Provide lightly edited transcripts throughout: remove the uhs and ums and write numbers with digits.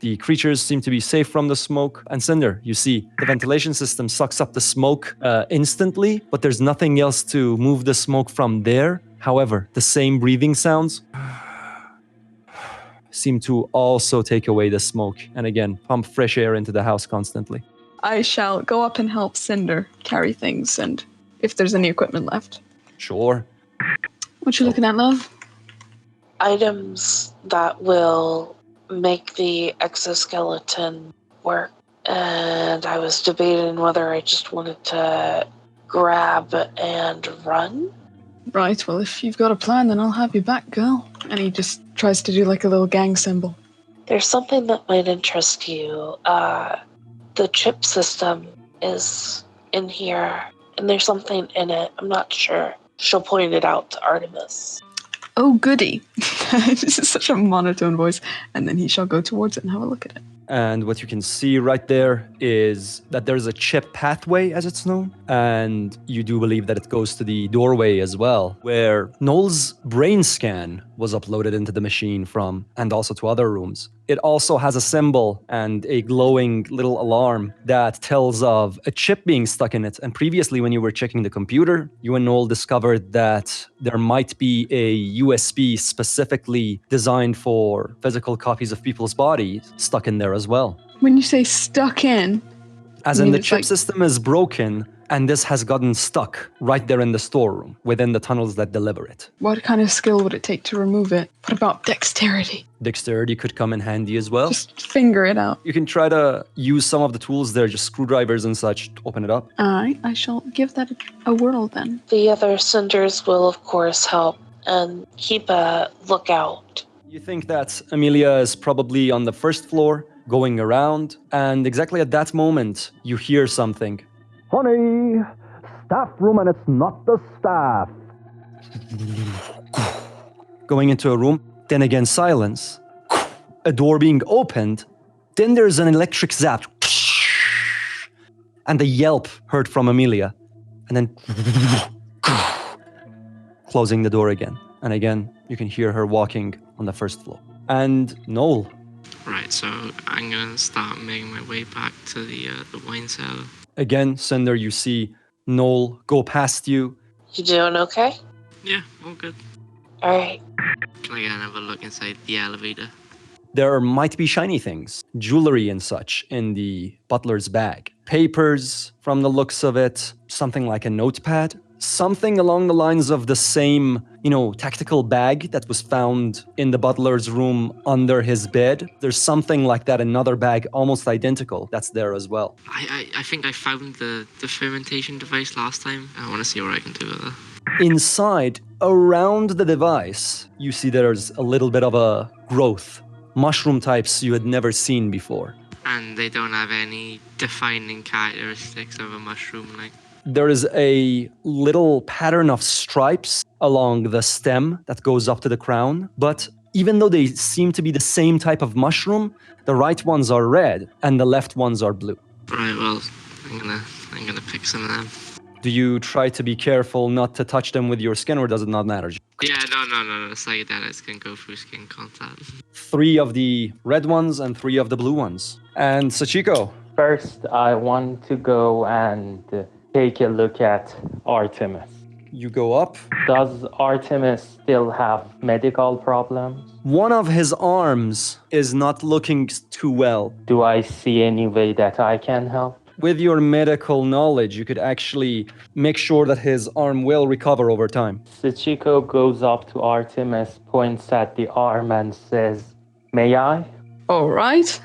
The creatures seem to be safe from the smoke. And Cinder, you see the ventilation system sucks up the smoke instantly, but there's nothing else to move the smoke from there. However, the same breathing sounds seem to also take away the smoke and again pump fresh air into the house constantly. I shall go up and help Cinder carry things and if there's any equipment left. Sure. What you looking at, love? Items that will make the exoskeleton work. And I was debating whether I just wanted to grab and run. Right, well, if you've got a plan, then I'll have you back, girl. And he just tries to do like a little gang symbol. There's something that might interest you. The chip system is in here, and there's something in it. I'm not sure. She'll point it out to Artemis. Oh, goody. This is such a monotone voice. And then he shall go towards it and have a look at it. And what you can see right there is that there's a chip pathway, as it's known. And you do believe that it goes to the doorway as well, where Noel's brain scan was uploaded into the machine from, and also to other rooms. It also has a symbol and a glowing little alarm that tells of a chip being stuck in it. And previously, when you were checking the computer, you and Noel discovered that there might be a USB specifically designed for physical copies of people's bodies stuck in there as well. When you say stuck in... As in the chip system is broken, and this has gotten stuck right there in the storeroom, within the tunnels that deliver it. What kind of skill would it take to remove it? What about dexterity? Dexterity could come in handy as well. Just finger it out. You can try to use some of the tools there, just screwdrivers and such, to open it up. Alright, I shall give that a whirl then. The other cinders will, of course, help and keep a lookout. You think that Amelia is probably on the first floor, going around, and exactly at that moment, you hear something. Honey, staff room, and it's not the staff. Going into a room, then again silence. A door being opened, then there's an electric zap. And a yelp heard from Amelia. And then closing the door again. And again, you can hear her walking on the first floor. And Noel. Right, so I'm gonna start making my way back to the wine cellar. Again, Cinder, you see Noel go past you. You doing okay? Yeah, all good. Alright. Can I get another look inside the elevator? There might be shiny things, jewelry and such, in the butler's bag. Papers, from the looks of it, something like a notepad. Something along the lines of the same, tactical bag that was found in the butler's room under his bed. There's something like that, another bag, almost identical, that's there as well. I think I found the fermentation device last time. I want to see what I can do with it. Inside, around the device, you see there's a little bit of a growth. Mushroom types you had never seen before. And they don't have any defining characteristics of a mushroom, like? There is a little pattern of stripes along the stem that goes up to the crown, but even though they seem to be the same type of mushroom, the right ones are red and the left ones are blue. Right, well, I'm gonna pick some of them. Do you try to be careful not to touch them with your skin, or does it not matter? Yeah, no. Psychedelics can go through skin contact. 3 of the red ones and 3 of the blue ones. And Sachiko? First, I want to go and take a look at Artemis. You go up. Does Artemis still have medical problems? One of his arms is not looking too well. Do I see any way that I can help? With your medical knowledge, you could actually make sure that his arm will recover over time. Sachiko goes up to Artemis, points at the arm and says, "May I?" All right.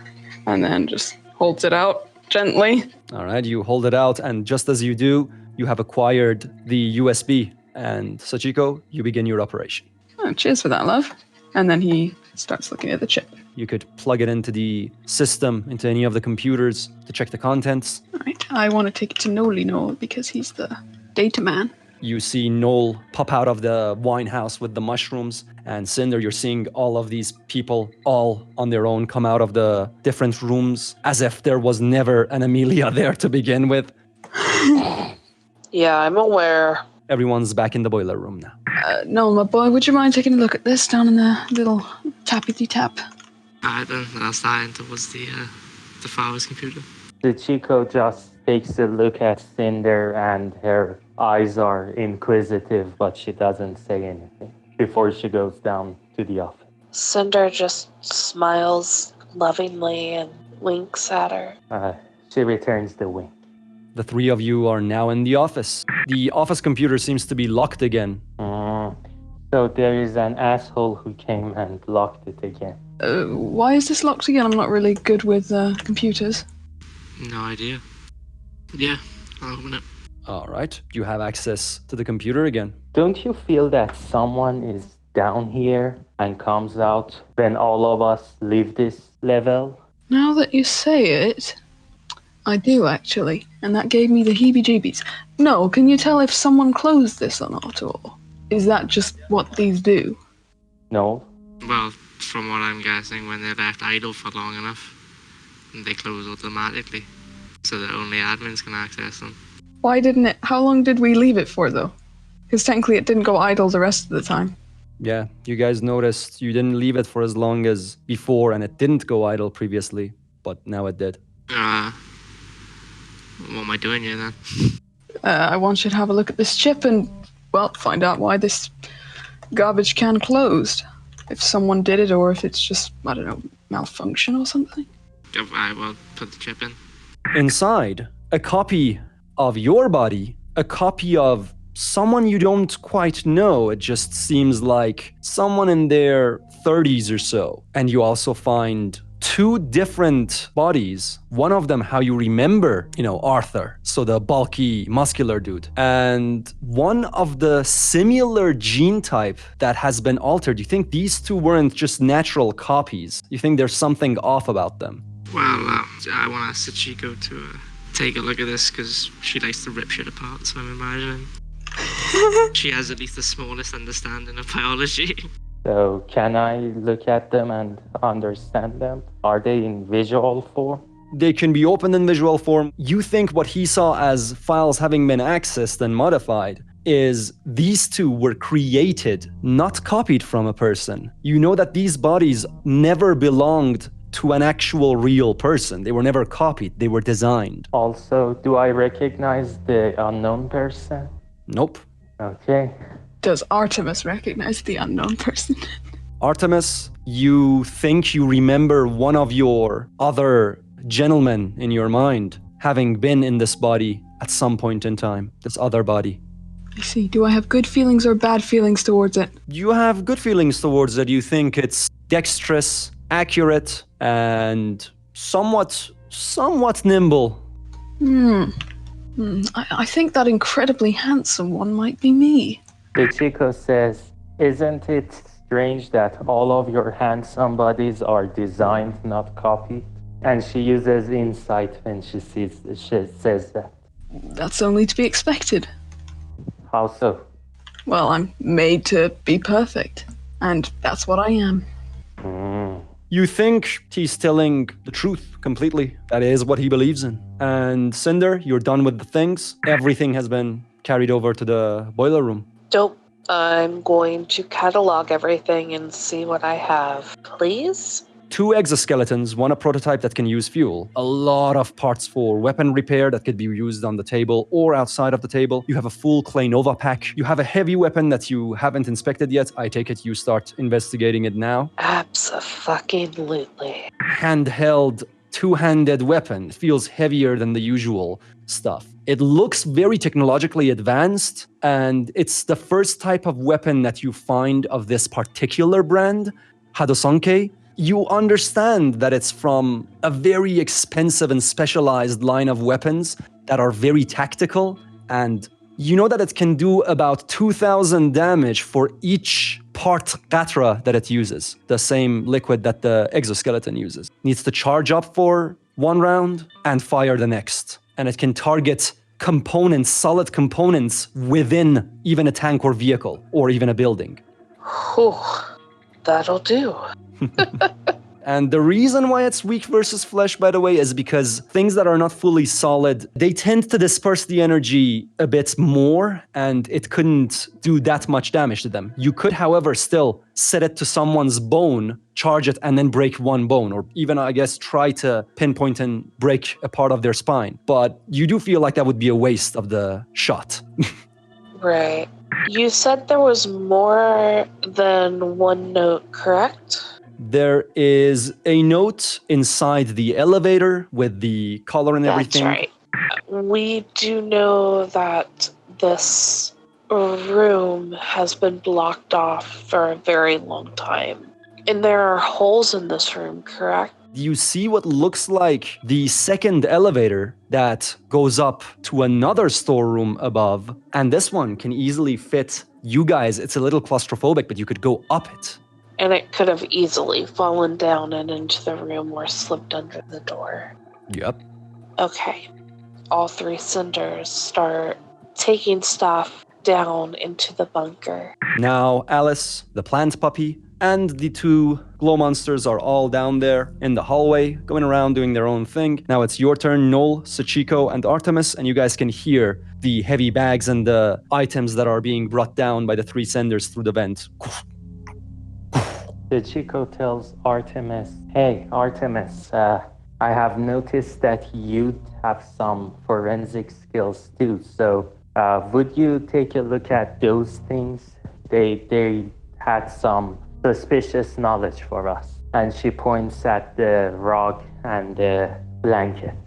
And then just holds it out gently. All right, you hold it out, and just as you do, you have acquired the USB. And Sachiko, you begin your operation. Oh, cheers for that, love. And then he starts looking at the chip. You could plug it into the system, into any of the computers to check the contents. All right, I want to take it to Noel because he's the data man. You see Noel pop out of the wine house with the mushrooms, and Cinder, you're seeing all of these people all on their own come out of the different rooms as if there was never an Amelia there to begin with. Yeah, I'm aware. Everyone's back in the boiler room now. Noel, my boy, would you mind taking a look at this down in the little tappity tap? Alright then, I'll start in towards the father's computer. The Chico just takes a look at Cinder and her eyes are inquisitive, but she doesn't say anything before she goes down to the office. Cinder just smiles lovingly and winks at her. She returns the wink. The three of you are now in the office. The office computer seems to be locked again. So there is an asshole who came and locked it again. Why is this locked again? I'm not really good with computers. No idea. Yeah, I'll open it. All right, you have access to the computer again. Don't you feel that someone is down here and comes out when all of us leave this level? Now that you say it, I do actually, and that gave me the heebie-jeebies. No, can you tell if someone closed this or not, or is that just what these do? No. Well, from what I'm guessing, when they're left idle for long enough, they close automatically, so that only admins can access them. Why didn't it? How long did we leave it for, though? Because technically it didn't go idle the rest of the time. Yeah, you guys noticed you didn't leave it for as long as before, and it didn't go idle previously, but now it did. What am I doing here then? I want you to have a look at this chip and, well, find out why this garbage can closed. If someone did it or if it's just, I don't know, malfunction or something. I will put the chip in. Inside, a copy of your body, a copy of someone you don't quite know. It just seems like someone in their 30s or so. And you also find two different bodies. One of them, how you remember, Arthur. So the bulky, muscular dude. And one of the similar gene type that has been altered. You think these two weren't just natural copies? You think there's something off about them? Well, I want to ask Sachiko to take a look at this because she likes to rip shit apart, so I'm imagining she has at least the smallest understanding of biology. So can I look at them and understand them? Are they in visual form? They can be opened in visual form. You think what he saw as files having been accessed and modified is these two were created, not copied from a person. You know that these bodies never belonged to an actual real person. They were never copied, they were designed. Also, do I recognize the unknown person? Nope. Okay. Does Artemis recognize the unknown person? Artemis, you think you remember one of your other gentlemen in your mind having been in this body at some point in time, this other body. I see. Do I have good feelings or bad feelings towards it? You have good feelings towards it. You think it's dexterous, accurate, and somewhat nimble. I think that incredibly handsome one might be me. The Chico says, isn't it strange that all of your handsome bodies are designed, not copied? And she uses insight when she says that. That's only to be expected. How so? Well, I'm made to be perfect, and that's what I am. You think he's telling the truth completely. That is what he believes in. And Cinder, you're done with the things. Everything has been carried over to the boiler room. Dope. I'm going to catalog everything and see what I have. Please? 2 exoskeletons, one a prototype that can use fuel, a lot of parts for weapon repair that could be used on the table or outside of the table. You have a full Clay Nova pack. You have a heavy weapon that you haven't inspected yet. I take it you start investigating it now. Abso-fucking-lutely. Handheld, 2-handed weapon. It feels heavier than the usual stuff. It looks very technologically advanced, and it's the first type of weapon that you find of this particular brand, Hadosonke. You understand that it's from a very expensive and specialized line of weapons that are very tactical, and you know that it can do about 2,000 damage for each part qatra that it uses, the same liquid that the exoskeleton uses. Needs to charge up for 1 round and fire the next. And it can target components, solid components within even a tank or vehicle or even a building. Whew. That'll do. And the reason why it's weak versus flesh, by the way, is because things that are not fully solid, they tend to disperse the energy a bit more, and it couldn't do that much damage to them. You could, however, still set it to someone's bone, charge it, and then break one bone, or even, I guess, try to pinpoint and break a part of their spine. But you do feel like that would be a waste of the shot. Right. You said there was more than one note, correct? There is a note inside the elevator with the color and everything. That's right. We do know that this room has been blocked off for a very long time. And there are holes in this room, correct? You see what looks like the second elevator that goes up to another storeroom above, and this one can easily fit you guys. It's a little claustrophobic, but you could go up it. And it could have easily fallen down and into the room or slipped under the door. Yep. Okay. All three cinders start taking stuff down into the bunker. Now Alice, the plant puppy, and the two glow monsters are all down there in the hallway, going around doing their own thing. Now it's your turn, Noel, Succ, and Artemis, and you guys can hear the heavy bags and the items that are being brought down by the three senders through the vent. Succ tells Artemis, "Hey, Artemis, I have noticed that you have some forensic skills too. So would you take a look at those things? They had some suspicious knowledge for us." And she points at the rug and the blanket.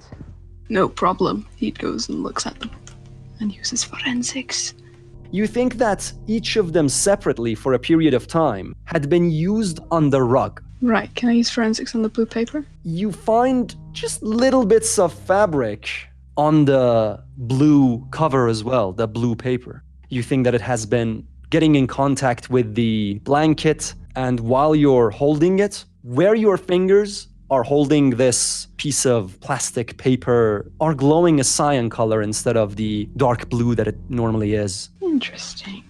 No problem. He goes and looks at them and uses forensics. You think that each of them separately for a period of time had been used on the rug. Right, can I use forensics on the blue paper? You find just little bits of fabric on the blue cover as well, the blue paper. You think that it has been getting in contact with the blanket, and while you're holding it, where your fingers are holding this piece of plastic paper are glowing a cyan color instead of the dark blue that it normally is. Interesting.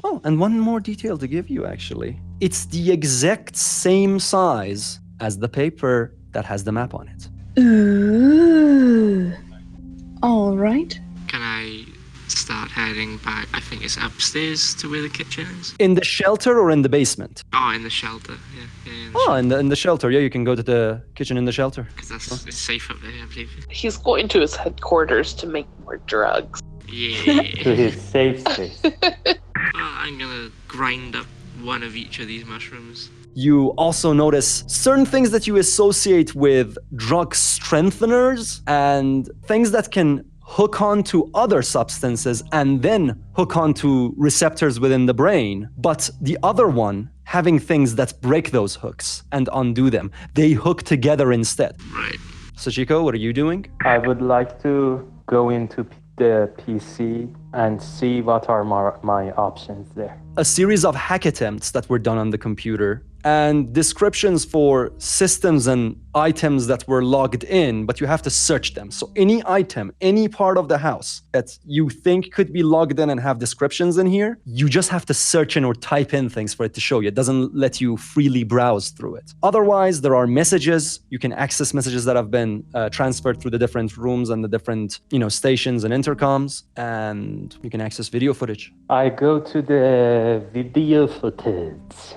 Oh, and one more detail to give you, actually. It's the exact same size as the paper that has the map on it. Ooh. All right. Can I start heading back? I think it's upstairs to where the kitchen is. In the shelter or in the basement? Oh, in the shelter. Yeah, in the Oh, in the shelter. Yeah, you can go to the kitchen in the shelter. because it's safe up there, I believe. He's going to his headquarters to make more drugs. To Yeah. his safe space. I'm gonna grind up one of each of these mushrooms. You also notice certain things that you associate with drug strengtheners and things that can hook onto other substances and then hook onto receptors within the brain. But the other one having things that break those hooks and undo them. They hook together instead. Right. Sachiko, what are you doing? I would like to go into the PC and see what are my options there. A series of hack attempts that were done on the computer and descriptions for systems and items that were logged in, but you have to search them. So any item, any part of the house that you think could be logged in and have descriptions in here, you just have to search in or type in things for it to show you. It doesn't let you freely browse through it. Otherwise, there are messages. You can access messages that have been transferred through the different rooms and the different, stations and intercoms, and you can access video footage. I go to the video footage.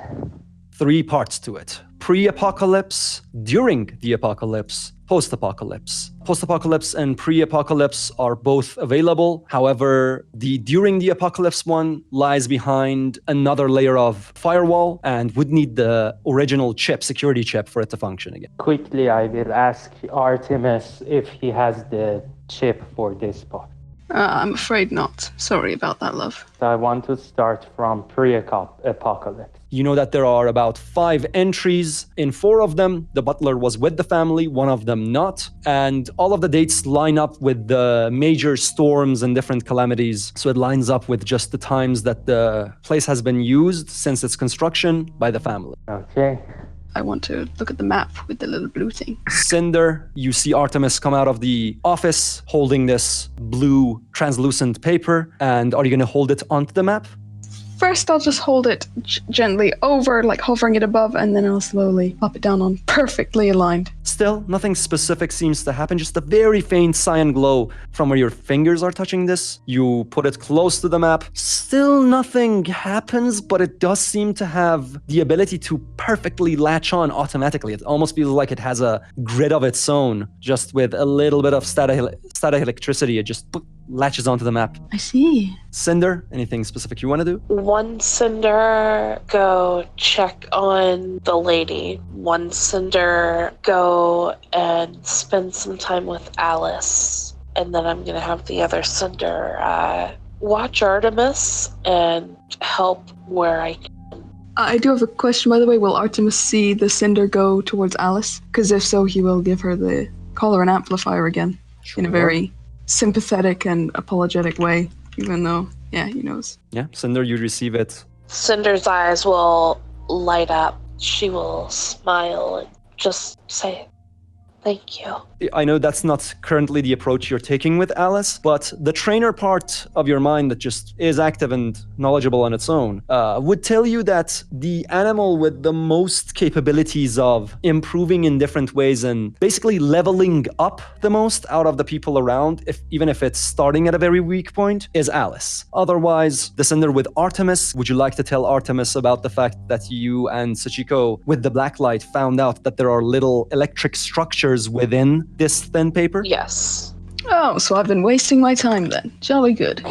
3 parts to it. Pre-apocalypse, during the apocalypse, post-apocalypse. Post-apocalypse and pre-apocalypse are both available. However, the during the apocalypse one lies behind another layer of firewall and would need the original chip, security chip, for it to function again. Quickly, I will ask Artemis if he has the chip for this part. I'm afraid not. Sorry about that, love. I want to start from pre-apocalypse. You know that there are about 5 entries. In 4 of them, the butler was with the family, 1 of them not. And all of the dates line up with the major storms and different calamities. So it lines up with just the times that the place has been used since its construction by the family. Okay. I want to look at the map with the little blue thing. Cinder, you see Artemis come out of the office holding this blue translucent paper. And are you going to hold it onto the map? First, I'll just hold it gently over, like hovering it above, and then I'll slowly pop it down on perfectly aligned. Still, nothing specific seems to happen, just a very faint cyan glow from where your fingers are touching this. You put it close to the map. Still nothing happens, but it does seem to have the ability to perfectly latch on automatically. It almost feels like it has a grid of its own, just with a little bit of static electricity. It just latches onto the map. I see. Cinder, anything specific you want to do? One Cinder, go check on the lady. One Cinder, go and spend some time with Alice. And then I'm going to have the other Cinder watch Artemis and help where I can. I do have a question, by the way. Will Artemis see the Cinder go towards Alice? Because if so, he will give her the collar and amplifier again in a very sympathetic and apologetic way, even though, yeah, he knows. Yeah, Cinder, you receive it. Cinder's eyes will light up. She will smile and just say, "Thank you." I know that's not currently the approach you're taking with Alice, but the trainer part of your mind that just is active and knowledgeable on its own would tell you that the animal with the most capabilities of improving in different ways and basically leveling up the most out of the people around, even if it's starting at a very weak point, is Alice. Otherwise, the Cinder with Artemis, would you like to tell Artemis about the fact that you and Sachiko with the blacklight found out that there are little electric structures within this thin paper? Yes. Oh, so I've been wasting my time then. Jolly good.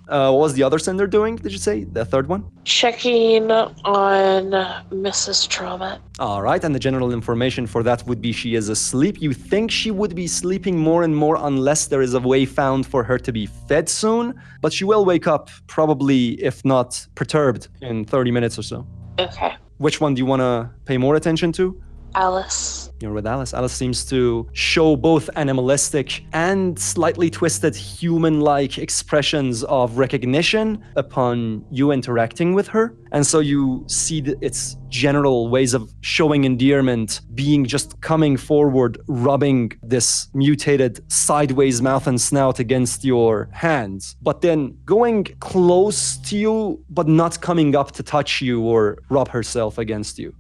What was the other Cinder doing, did you say? The third one? Checking on Mrs. Trummett. All right, and the general information for that would be she is asleep. You think she would be sleeping more and more unless there is a way found for her to be fed soon, but she will wake up probably, if not perturbed, in 30 minutes or so. Okay. Which one do you want to pay more attention to? Alice. You're with Alice. Alice seems to show both animalistic and slightly twisted human-like expressions of recognition upon you interacting with her. And so you see its general ways of showing endearment being just coming forward, rubbing this mutated sideways mouth and snout against your hands, but then going close to you, but not coming up to touch you or rub herself against you.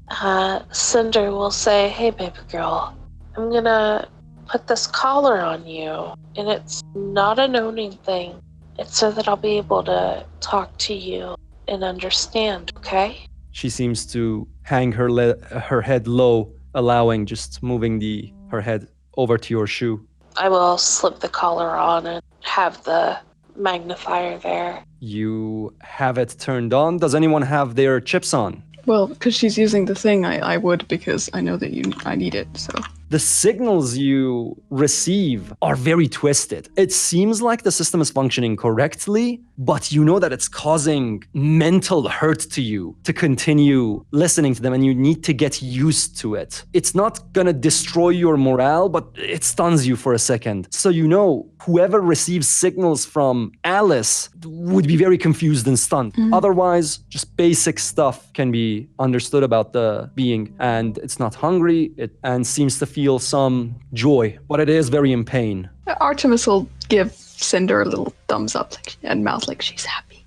Cinder will say, "Hey, baby girl, I'm gonna put this collar on you, and it's not an owning thing. It's so that I'll be able to talk to you and understand, okay?" She seems to hang her head low, allowing just moving her head over to your shoe. I will slip the collar on and have the magnifier there. You have it turned on. Does anyone have their chips on? Well, because she's using the thing, I would, because I know that I need it, so. The signals you receive are very twisted. It seems like the system is functioning correctly, but you know that it's causing mental hurt to you to continue listening to them, and you need to get used to it. It's not gonna destroy your morale, but it stuns you for a second. So you know whoever receives signals from Alice would be very confused and stunned. Otherwise, just basic stuff can be understood about the being, and it's not hungry, and seems to feel some joy, but it is very in pain. Artemis will give Cinder a little thumbs up and mouth like she's happy.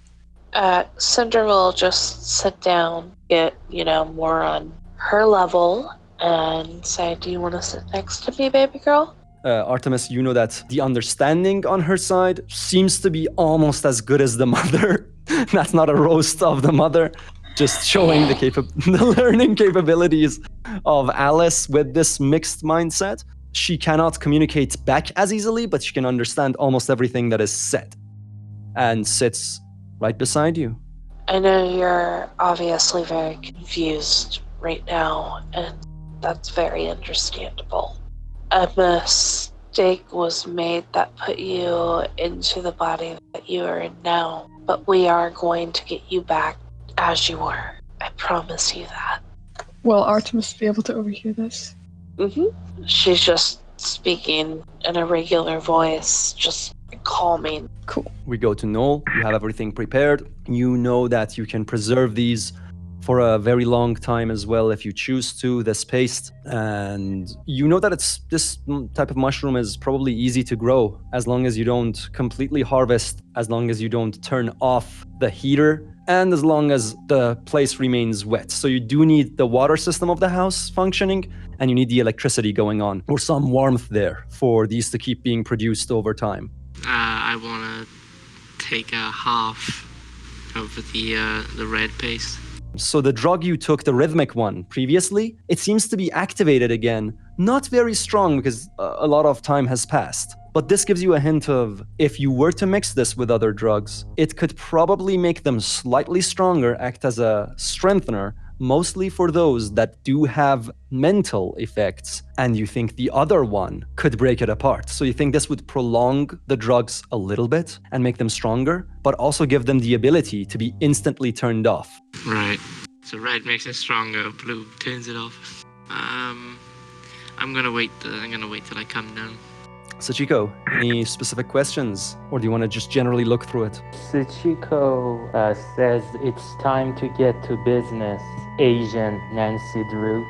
Cinder will just sit down, get, more on her level, and say, "Do you want to sit next to me, baby girl?" Artemis, you know that the understanding on her side seems to be almost as good as the mother. That's not a roast of the mother, just showing the learning capabilities of Alice with this mixed mindset. She cannot communicate back as easily, but she can understand almost everything that is said, and sits right beside you. I know you're obviously very confused right now, and that's very understandable. A mistake was made that put you into the body that you are in now, but we are going to get you back as you were. I promise you that. Will Artemis be able to overhear this? She's just speaking in a regular voice, just calming. Cool. We go to Noel. You have everything prepared. You know that you can preserve these for a very long time as well if you choose to, this paste. And you know that this type of mushroom is probably easy to grow as long as you don't completely harvest, as long as you don't turn off the heater, and as long as the place remains wet. So you do need the water system of the house functioning, and you need the electricity going on, or some warmth there for these to keep being produced over time. I want to take a half of the red paste. So the drug you took, the rhythmic one, previously, it seems to be activated again. Not very strong because a lot of time has passed. But this gives you a hint of if you were to mix this with other drugs, it could probably make them slightly stronger, act as a strengthener, mostly for those that do have mental effects, and you think the other one could break it apart. So you think this would prolong the drugs a little bit and make them stronger, but also give them the ability to be instantly turned off. Right. So red makes it stronger, blue turns it off. I'm gonna wait till I come down. Sachiko, any specific questions? Or do you want to just generally look through it? Suchiko says it's time to get to business, Asian Nancy Drew.